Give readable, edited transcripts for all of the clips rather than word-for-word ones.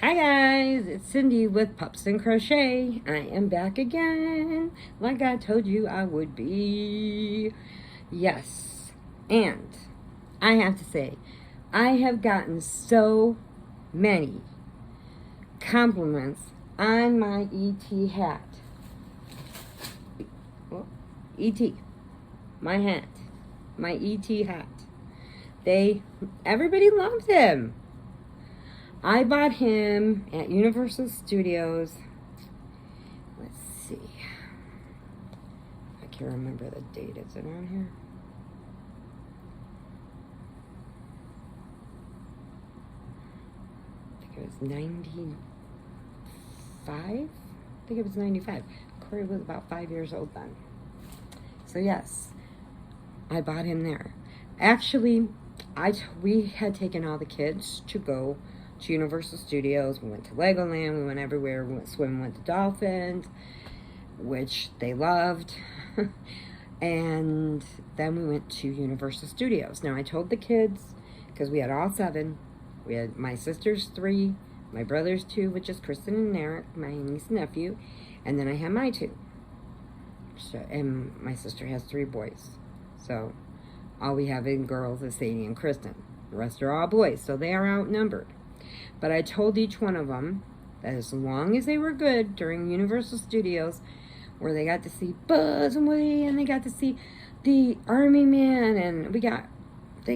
Hi guys, it's Cindy with Pups and Crochet. I am back again, like I told you I would be. Yes, and I have to say, I have gotten so many compliments on my ET hat. ET, my hat, my ET hat. Everybody loves him. I bought him at Universal Studios. Let's see. I can't remember the date. Is it on here? I think it was 95. I think it was 95. Corey was about 5 years old then. So yes, I bought him there. Actually, we had taken all the kids to go to Universal Studios. We went to Legoland. We went everywhere. We went swimming with the dolphins, which they loved. And then we went to Universal Studios. Now, I told the kids, because we had all 7. We had my sister's 3, my brother's 2, which is Kristen and Eric, my niece and nephew. And then I had my 2. So, and my sister has 3 boys. So, all we have in girls is Sadie and Kristen. The rest are all boys, so they are outnumbered. But I told each one of them that as long as they were good during Universal Studios, where they got to see Buzz and Woody, and they got to see the Army Man, and they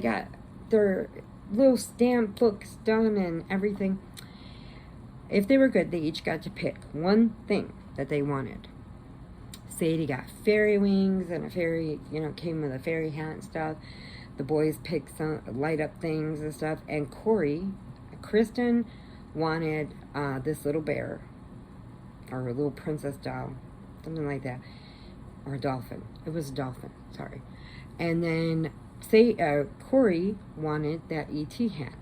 got their little stamp books done and everything. If they were good, they each got to pick one thing that they wanted. Sadie got fairy wings, and a fairy, came with a fairy hat and stuff. The boys picked some light up things and stuff, and Kristen wanted this little bear, or a little princess doll, something like that, or a dolphin. It was a dolphin, sorry. And then Corey wanted that ET hat.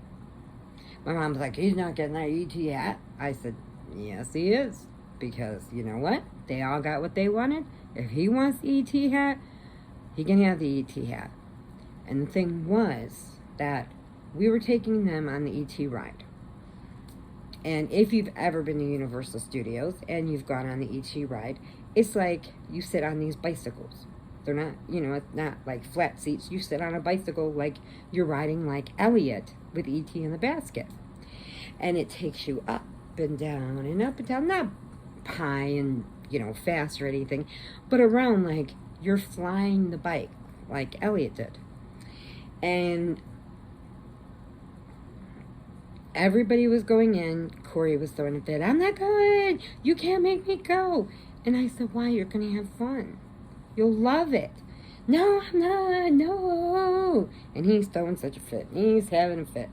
My mom was like, he's not getting that ET hat. I said, yes, he is, because you know what? They all got what they wanted. If he wants the ET hat, he can have the ET hat. And the thing was that we were taking them on the ET ride. And if you've ever been to Universal Studios and you've gone on the ET ride, it's like you sit on these bicycles. They're not, it's not like flat seats. You sit on a bicycle like you're riding like Elliot with ET in the basket. And it takes you up and down and up and down. Not high and, fast or anything, but around like you're flying the bike like Elliot did. And everybody was going in. Corey was throwing a fit. I'm not going. You can't make me go. And I said, why? You're going to have fun. You'll love it. No, I'm not. No. And he's throwing such a fit. He's having a fit.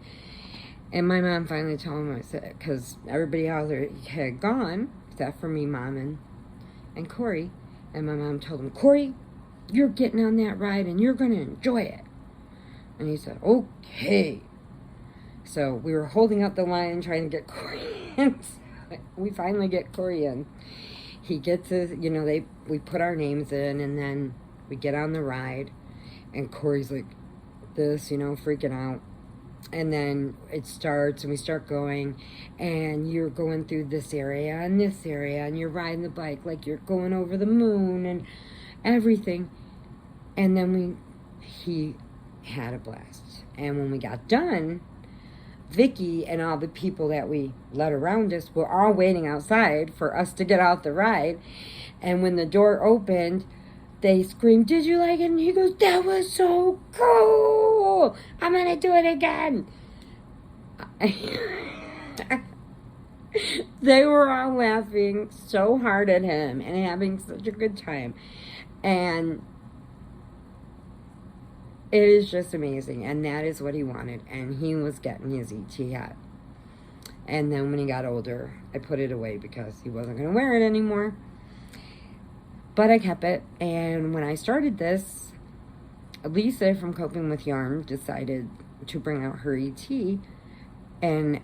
And my mom finally told him, I said, because everybody else had gone, except for me, Mom, and Corey. And my mom told him, Corey, you're getting on that ride and you're going to enjoy it. And he said, okay. So we were holding up the line trying to get Corey in. We finally get Corey in. He gets his, we put our names in, and then we get on the ride. And Corey's like this, freaking out. And then it starts, and we start going, and you're going through this area and this area, and you're riding the bike like you're going over the moon and everything. And then he had a blast. And when we got done, Vicky and all the people that we let around us were all waiting outside for us to get out the ride. And when the door opened, they screamed, did you like it? And he goes, that was so cool. I'm going to do it again. They were all laughing so hard at him and having such a good time. And it is just amazing. And that is what he wanted. And he was getting his ET hat. And then when he got older, I put it away because he wasn't going to wear it anymore. But I kept it, and when I started this, Lisa from Coping with Yarn decided to bring out her ET, and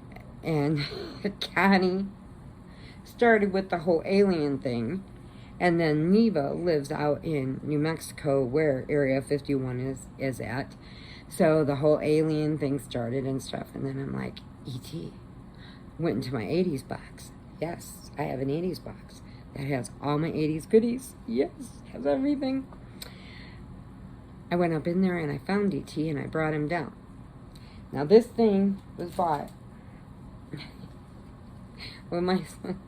Connie started with the whole alien thing, and then Neva lives out in New Mexico where Area 51 is at, so the whole alien thing started and stuff, and then I'm like, ET, went into my 80s box. Yes, I have an 80s box that has all my 80s goodies. Yes, has everything. I went up in there and I found DT and I brought him down. Now this thing was bought when my son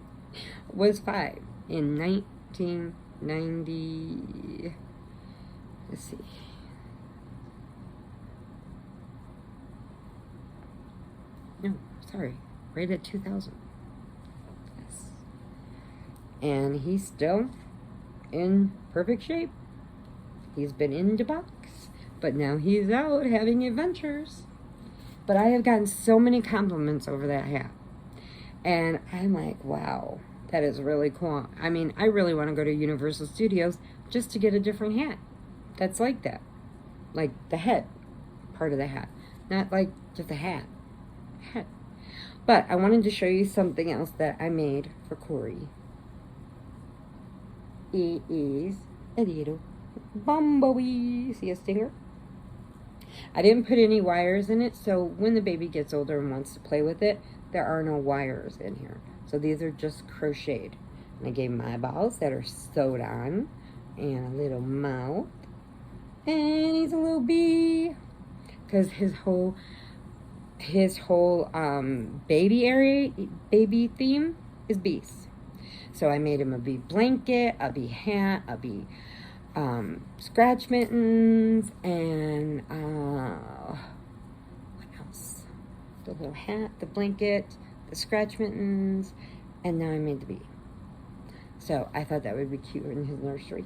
was 5 in 1990. Let's see. No, sorry. Right at 2000. Yes. And he's still in perfect shape. He's been in the box, but now he's out having adventures. But I have gotten so many compliments over that hat. And I'm like, wow, that is really cool. I mean, I really want to go to Universal Studios just to get a different hat that's like that. Like the head part of the hat. Not like just a hat. But I wanted to show you something else that I made for Corey. It is a little bumblebee. See a stinger? I didn't put any wires in it, so when the baby gets older and wants to play with it, there are no wires in here. So these are just crocheted. And I gave him eyeballs that are sewed on, and a little mouth, and he's a little bee, because his whole baby theme is bees. So I made him a bee blanket, a bee hat, a bee scratch mittens, and what else? The little hat, the blanket, the scratch mittens, and now I made the bee. So I thought that would be cute in his nursery.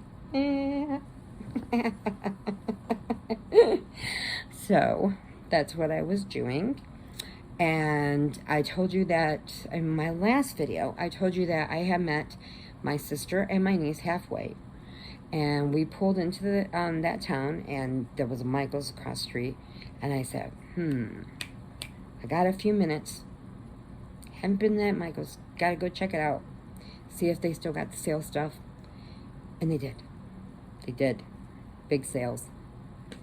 So that's what I was doing. And I told you that in my last video, I told you that I had met my sister and my niece halfway. And we pulled into that town, and there was a Michael's across the street. And I said, I got a few minutes. Haven't been there at Michael's. Got to go check it out. See if they still got the sale stuff. And they did. They did. Big sales.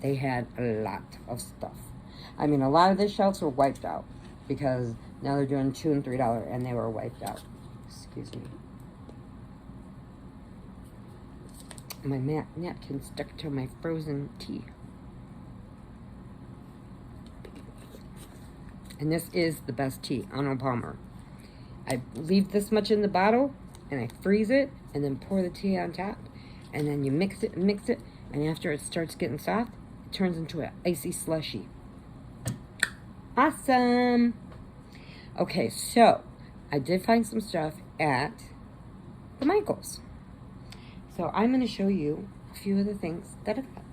They had a lot of stuff. I mean, a lot of the shelves were wiped out because now they're doing $2 and $3, and they were wiped out. Excuse me. My napkin stuck to my frozen tea. And this is the best tea, Arnold Palmer. I leave this much in the bottle, and I freeze it, and then pour the tea on top, and then you mix it, and after it starts getting soft, it turns into an icy slushy. Awesome! Okay, so I did find some stuff at the Michaels. So I'm going to show you a few of the things that I got.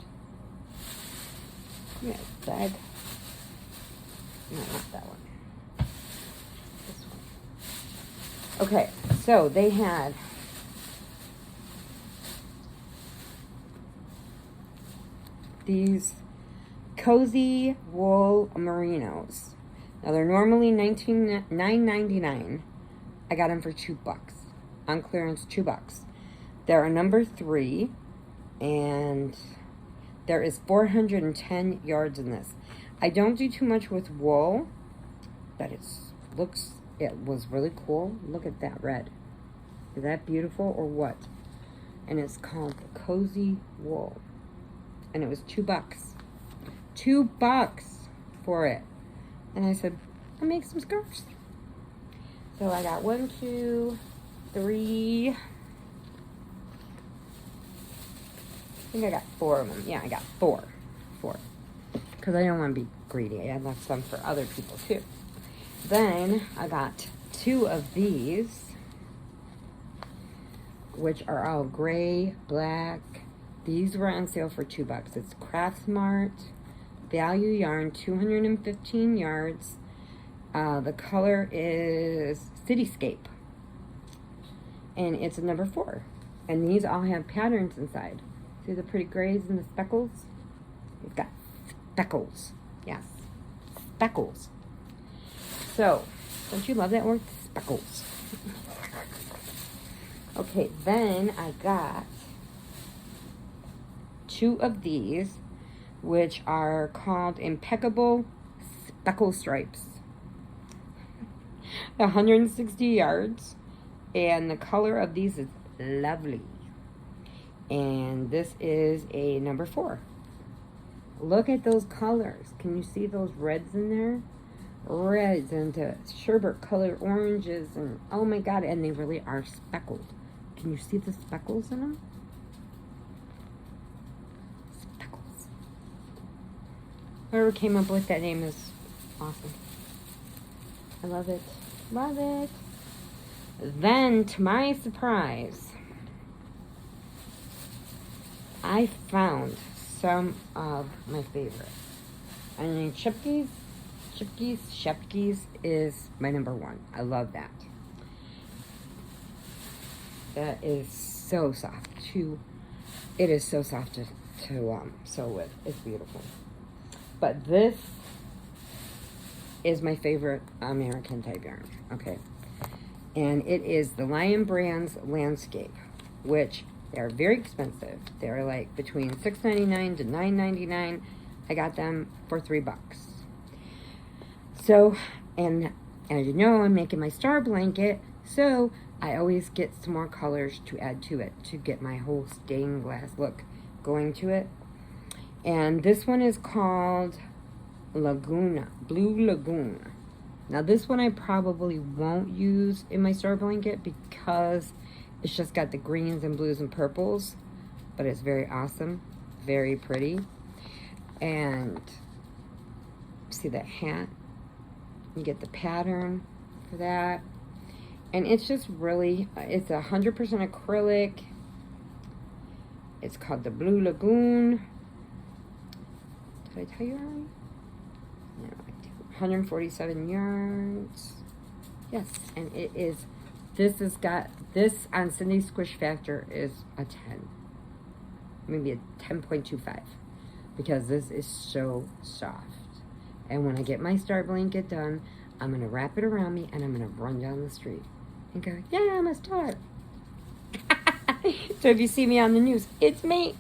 Yeah, bag. No, not that one. This one. Okay, so they had these cozy wool Merinos. Now they're normally $9.99. I got them for $2 on clearance. $2. There are number 3, and there is 410 yards in this. I don't do too much with wool, but it was really cool. Look at that red. Is that beautiful or what? And it's called Cozy Wool. And it was $2. $2 for it. And I said, I'll make some scarves. So I got 1, 2, 3. I think I got 4 of them. Yeah, I got 4. Because I don't want to be greedy. I left some for other people too. Then I got 2 of these, which are all gray, black. These were on sale for $2. It's Craft Smart Value Yarn, 215 yards. The color is Cityscape. And it's a number 4. And these all have patterns inside. See the pretty grays and the speckles? It's got speckles. Yes. Speckles. So, don't you love that word? Speckles. Okay, then I got 2 of these, which are called Impeccable Speckle Stripes. 160 yards. And the color of these is lovely. And this is a number 4. Look at those colors. Can you see those reds in there? Reds and sherbet colored oranges, and oh my god, and they really are speckled. Can you see the speckles in them? Speckles. Whoever came up with that name is awesome. I love it. Love it. Then, to my surprise, I found some of my favorites. I mean, Shepkes is my number 1. I love that. That is so soft too. It is so soft to sew with. It's beautiful. But this is my favorite American type yarn. Okay. And it is the Lion Brand's Landscape, which they're very expensive. They're like between $6.99 to $9.99. I got them for $3. So, and as you know, I'm making my star blanket, so I always get some more colors to add to it to get my whole stained glass look going to it. And this one is called Laguna, Blue Lagoon. Now this one I probably won't use in my star blanket because it's just got the greens and blues and purples, but it's very awesome, very pretty. And see that hat? You get the pattern for that. And it's just really, it's 100% acrylic. It's called the Blue Lagoon. Did I tell you already? No, I didn't. 147 yards. Yes, and it is, this has got, this on Cindy's Squish Factor is a 10. Maybe a 10.25. Because this is so soft. And when I get my star blanket done, I'm going to wrap it around me and I'm going to run down the street and go, yeah, I'm a star. So if you see me on the news, it's me.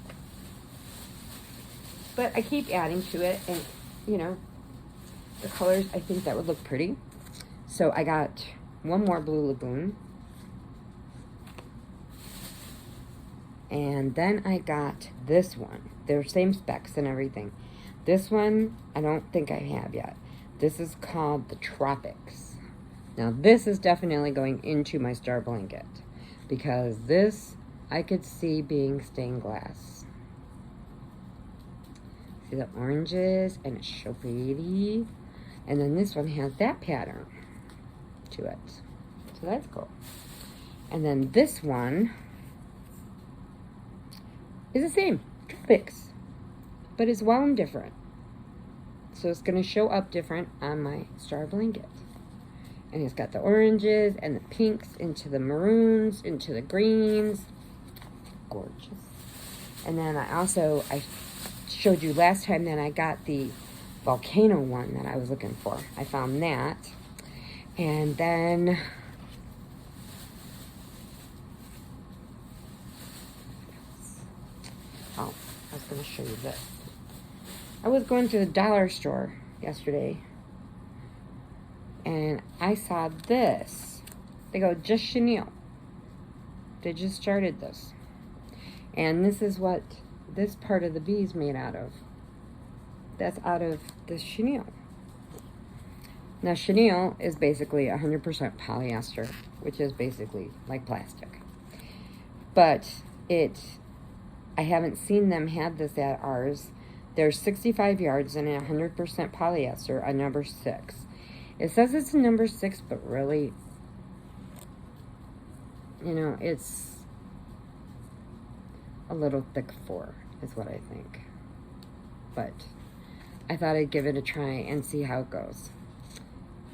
But I keep adding to it, and, you know, the colors, I think that would look pretty. So I got one more Blue Lagoon. And then I got this one. They're same specs and everything. This one, I don't think I have yet. This is called the Tropics. Now, this is definitely going into my star blanket because this, I could see being stained glass. See the oranges, and it's so pretty. And then this one has that pattern to it. So that's cool. And then this one is the same, Tropics, but it's wound different. So it's going to show up different on my star blanket. And it's got the oranges and the pinks into the maroons, into the greens. Gorgeous. And then I showed you last time that I got the volcano one that I was looking for. I found that. And then oh, I was going to show you this. I was going to the dollar store yesterday and I saw this. They go, just chenille. They just started this. And this is what this part of the bee is made out of. That's out of the chenille. Now chenille is basically 100% polyester, which is basically like plastic. But I haven't seen them have this at ours. There's 65 yards and 100% polyester, a number 6. It says it's a number 6, but really, you know, it's a little thick 4, is what I think. But I thought I'd give it a try and see how it goes.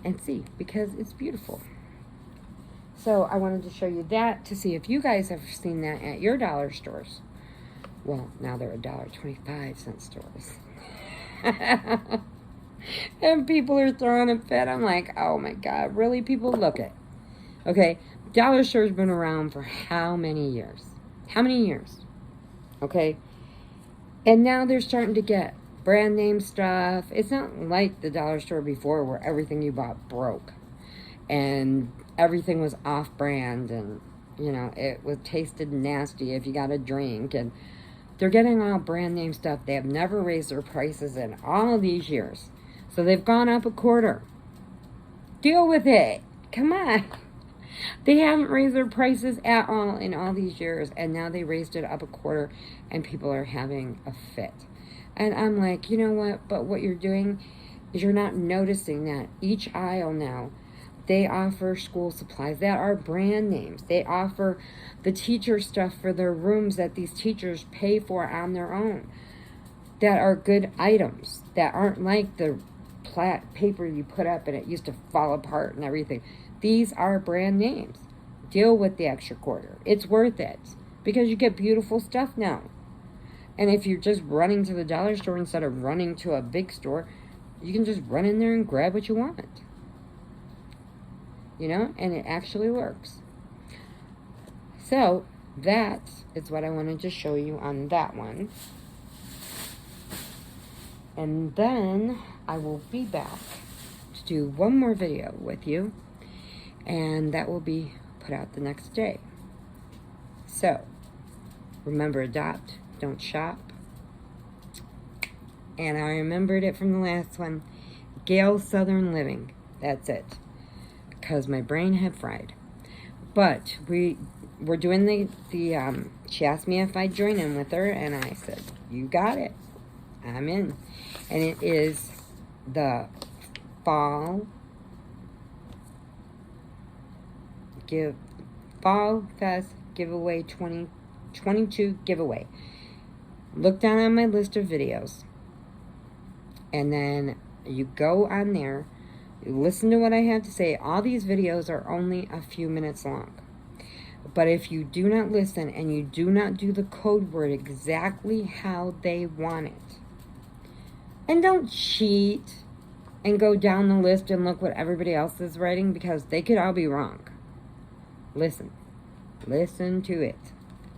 And see, because it's beautiful. So I wanted to show you that to see if you guys have seen that at your dollar stores. Well, now they're $1.25 stores. And people are throwing a fit. I'm like, oh my God, really, people? Look it. Okay, dollar store's been around for how many years? How many years? Okay, and now they're starting to get brand name stuff. It's not like the dollar store before where everything you bought broke. and everything was off-brand, and, you know, it was tasted nasty if you got a drink, and they're getting all brand name stuff. They have never raised their prices in all these years. So they've gone up a quarter. Deal with it. Come on. They haven't raised their prices at all in all these years, and now they raised it up a quarter, and people are having a fit. And I'm like, you know what? But what you're doing is you're not noticing that each aisle now, they offer school supplies that are brand names. They offer the teacher stuff for their rooms that these teachers pay for on their own, that are good items, that aren't like the paper you put up and it used to fall apart and everything. These are brand names. Deal with the extra quarter. It's worth it because you get beautiful stuff now. And if you're just running to the dollar store instead of running to a big store, you can just run in there and grab what you want. You know, and it actually works. So that is what I wanted to show you on that one. And then I will be back to do one more video with you, and that will be put out the next day. So remember, adopt, don't shop. And I remembered it from the last one, Gail Southern Living. That's it, because my brain had fried. But we're doing the she asked me if I'd join in with her, and I said, you got it, I'm in. And it is the Fall Fest giveaway 2022 giveaway. Look down on my list of videos, and then you go on there, you listen to what I have to say. All these videos are only a few minutes long. But if you do not listen and you do not do the code word exactly how they want it, and don't cheat and go down the list and look what everybody else is writing, because they could all be wrong. Listen. Listen to it.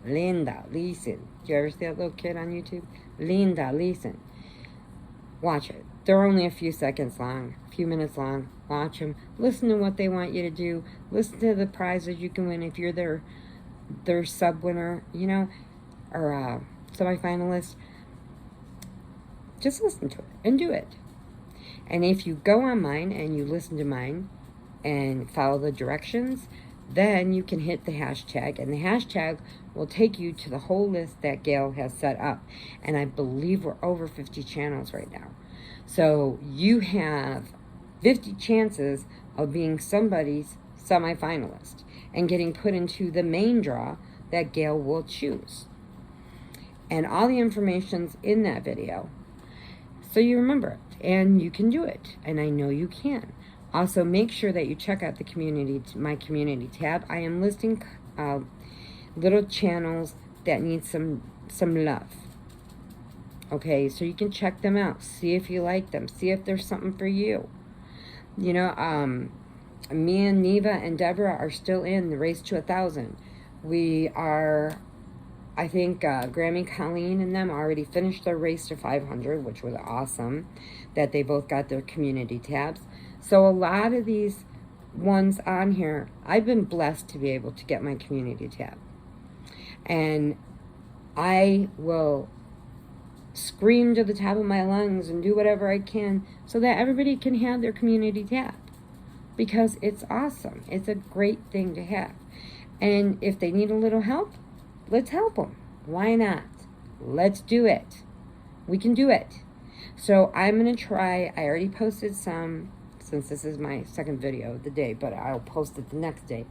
Linda, listen. Do you ever see that little kid on YouTube? Linda, listen. Watch it. They're only a few seconds long, a few minutes long. Watch them. Listen to what they want you to do. Listen to the prizes you can win if you're their sub-winner, you know, or semi-finalist. Just listen to it and do it. And if you go on mine and you listen to mine and follow the directions, then you can hit the hashtag, and the hashtag will take you to the whole list that Gail has set up. And I believe we're over 50 channels right now. So you have 50 chances of being somebody's semi-finalist and getting put into the main draw that Gail will choose. And all the information's in that video, so you remember it, and you can do it, and I know you can. Also, make sure that you check out the community, my community tab. I am listing little channels that need some love. Okay, so you can check them out. See if you like them. See if there's something for you. You know, me and Neva and Deborah are still in the race to 1,000. We are, I think Grammy, Colleen, and them already finished their race to 500, which was awesome that they both got their community tabs. So a lot of these ones on here, I've been blessed to be able to get my community tab. And I will scream to the top of my lungs and do whatever I can so that everybody can have their community tab, because it's awesome. It's a great thing to have. And if they need a little help, let's help them. Why not? Let's do it. We can do it. So I'm going to try. I already posted some, since this is my second video of the day, but I'll post it the next day.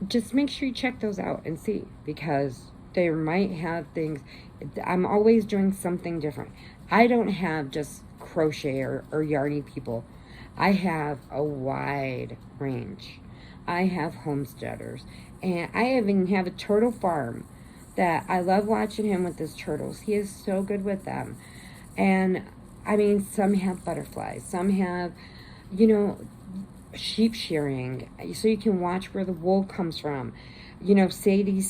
Just make sure you check those out and see, because they might have things. I'm always doing something different. I don't have just crochet or yarny people. I have a wide range. I have homesteaders, and I even have a turtle farm that I love watching him with his turtles. He is so good with them. And I mean, some have butterflies, some have, you know, sheep shearing, so you can watch where the wool comes from. You know, Sadie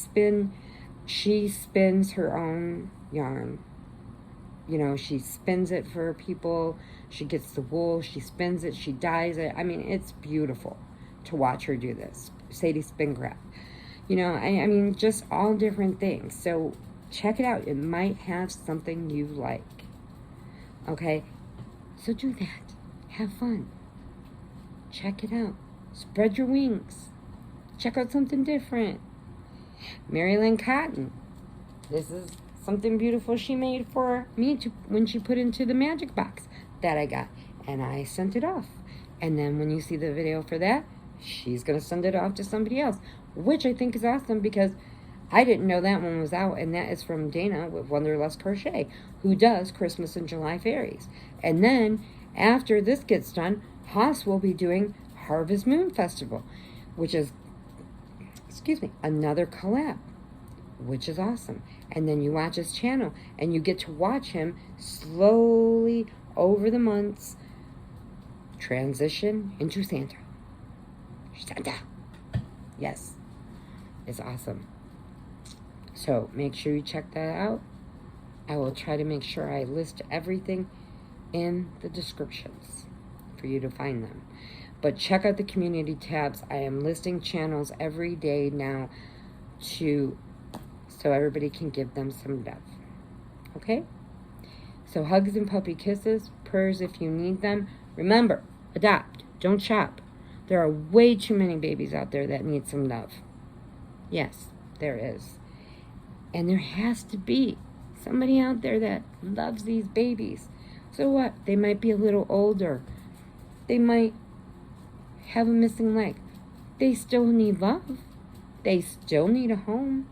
she spins her own yarn. you know, she spins it for people. She gets the wool, she spins it, she dyes it. I mean, it's beautiful to watch her do this. Sadie Spincraft. You know, I mean, just all different things. So check it out. It might have something you like. Okay? So do that. Have fun. Check it out. Spread your wings. Check out something different. Marilyn Cotton. This is something beautiful she made for me to when she put into the magic box that I got. And I sent it off. And then when you see the video for that, she's going to send it off to somebody else, which I think is awesome because I didn't know that one was out, and that is from Dana with Wonderlust Crochet, who does Christmas and July Fairies. And then, after this gets done, Haas will be doing Harvest Moon Festival, which is, another collab, which is awesome. And then you watch his channel, and you get to watch him slowly over the months transition into Santa. Santa. Yes. It's awesome. So make sure you check that out. I will try to make sure I list everything in the descriptions for you to find them. But check out the community tabs. I am listing channels every day now so everybody can give them some love. Okay? So hugs and puppy kisses, prayers if you need them. Remember, adopt, don't shop. There are way too many babies out there that need some love. Yes, there is. And there has to be somebody out there that loves these babies. So what? They might be a little older. They might have a missing leg. They still need love. They still need a home.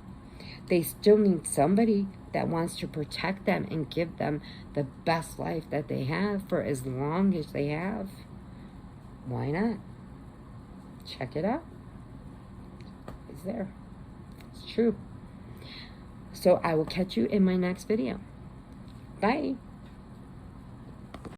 They still need somebody that wants to protect them and give them the best life that they have for as long as they have. Why not? Check it out. It's there. It's true. So I will catch you in my next video. Bye.